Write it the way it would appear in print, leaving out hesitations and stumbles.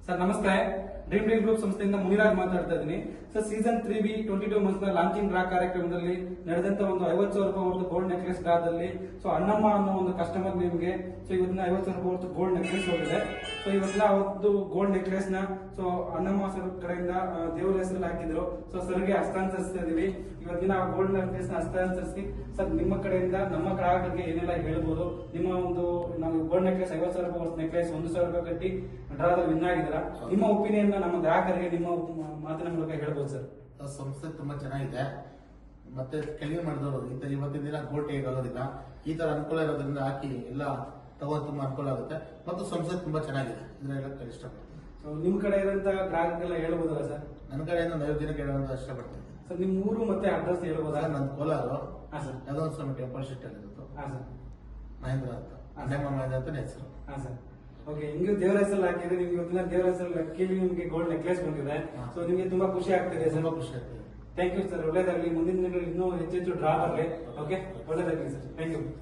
Sir ನಮಸ್ತೆ. Dream deal group ಸಂಸ್ಥೆಯಿಂದ ಮುನಿರಾಜ್ ಮಾತಾಡ್ತಾ ಇದ್ದೀನಿ. ಸರ್ ಸೀಸನ್ 3B 22 ಮಂತ್ಸ್ ನ ಲಾಂಚಿಂಗ್ ಡ್ರಾ ಕಾರ್ಯಕ್ರಮದಲ್ಲಿ ನಡೆದಂತ ಒಂದು 50,000 ರೂಪಾಯಿ ಹೊರತು ಗೋಲ್ಡ್ ನೆಕ್ಲೆಸ್ ಡ್ರಾದಲ್ಲಿ ಸೊ ಅಣ್ಣಮ್ಮ ಅನ್ನೋ ಒಂದು ಕಸ್ಟಮರ್ ನಿಮಗೆ ಸೊ ಇವತ್ತಿನ 50,000 ರೂಪಾಯಿ ಹೊರತು ಗೋಲ್ಡ್ ನೆಕ್ಲೆಸ್ ಹೋಗಿದೆ. ಸೊ ಇವತ್ತಿನ ಅವತ್ತು ಗೋಲ್ಡ್ ನೆಕ್ಲೆಸ್ ನ ಸೊ ಅಣ್ಣಮ್ಮ ಸರ್ ಕಡೆಯಿಂದ ದೇವರ ಹೆಸರಲ್ಲಿ ಹಾಕಿದ್ರು. ಸೊ ಸರ್ಗೆ ಹಸ್ತಾಂತರಿಸ್ತಾ ಇದೀವಿ. ಇವತ್ತಿನ ಗೋಲ್ಡ್ ನೆಕ್ಲೆಸ್ ನ ಹಸ್ತಾಂತರಿಸಿ ಸರ್ ನಿಮ್ಮ ಕಡೆಯಿಂದ ನಮ್ಮ ಗ್ರಾಹಕರಿಗೆ ಏನೆಲ್ಲ ಹೇಳ್ಬೋದು, ನಿಮ್ಮ ಒಂದು ನಾವು ಗೋಲ್ಡ್ ನೆಕ್ಲೆಸ್ 50,000 ರೂಪಾಯಿ ಹೊರತು ನೆಕ್ಲೆಸ್ 1,000 ರೂಪಾಯಿ ಕಟ್ಟಿ ಡ್ರಾದಲ್ಲಿ ವಿನ್ ಆಗಿದ್ದೀರಾ, ನಿಮ್ಮ ಒಪಿನಿಯನ್ ನಮ್ಮ ಗ್ರಾಹಕರಿಗೆ ನಿಮ್ಮ ಮಾತಿನ ಮೂಲಕ ಹೇಳ್ಬೋದು ಸರ್. ಸಂಸ್ಥೆ ತುಂಬಾ ಚೆನ್ನಾಗಿದೆ. ಮತ್ತೆ ಕೆಳಗೆ ಮಾಡಿದವರು ಇವತ್ತಿನ ದಿನ ಗೋಲ್ಡ್ ಟೇಕ್ ಆಗೋದಿಲ್ಲ. ಈ ತರ ಅನುಕೂಲ ಇರೋದ್ರಿಂದ ಹಾಕಿ ಎಲ್ಲ ತಗೊಂಡು ತುಂಬಾ ಅನುಕೂಲ ಆಗುತ್ತೆ. ಮತ್ತು ಸಂಸ್ಥೆ ತುಂಬಾ ಚೆನ್ನಾಗಿದೆ. ಇದನ್ನ ಹೇಳಕ್ಕೆ ಇಷ್ಟಪಡ್ತೀನಿ. ನಿಮ್ ಕಡೆ ಇರೋಂತ ಗ್ರಾಹಕರಿಗೆಲ್ಲ ಹೇಳ್ಬೋದಲ್ಲ ಸರ್? ನನ್ನ ಕಡೆಯಿಂದ 9 ದಿನಕ್ಕೆ ಹೇಳೋದು ಇಷ್ಟಪಡ್ತೀನಿ. ಸರ್ ನಿಮ್ ಊರು ಮತ್ತೆ ಅಡ್ರೆಸ್ ಹೇಳ್ಬೋದಾ? ನನ್ನ ಕೋಲಾರ ಹಾ ಸರ್. ಯಾವುದೋ ಒಂದು ಸ್ವಾಮಿ ಟೆಂಪಲ್ ಸ್ಟ್ರೀಟ್ ಅಲ್ಲಿ ಇರುತ್ತೆ. ಹಾ ಸರ್. ಮಹೇಂದ್ರ ಅಂತ ಅಣ್ಣಮ್ಮ ಮಹೇಂದ್ರ ಅಂತ ಹೆಸರು. ಹಾ ಸರ್. ಓಕೆ, ಹಿಂಗೆ ದೇವರ ಹೆಸರಲ್ಲಿ ಹಾಕಿದ್ರೆ ನಿಮ್ಗೆ ಇವತ್ತಿನ ದೇವರ ಹೆಸರಲ್ಲಿ ಲಕ್ಕಿಲಿ ನಿಮ್ಗೆ ಗೋಲ್ಡ್ ನೆಕ್ಲೆಸ್ ಬಂದಿದೆ. ಸೊ ನಿಮ್ಗೆ ತುಂಬಾ ಖುಷಿ ಆಗ್ತಿದೆ ಸರ್. ತುಂಬಾ ಖುಷಿ ಆಗ್ತದೆ. Thank you sir. ಒಳ್ಳೇದಾಗ್ಲಿ. ಮುಂದಿನ ದಿನಗಳಲ್ಲಿ ಇನ್ನೂ ಹೆಚ್ಚೆಚ್ಚು ಡ್ರಾ ಬರಲಿ. ಓಕೆ, ಒಳ್ಳೇದಾಗ್ಲಿ ಸರ್. Thank you.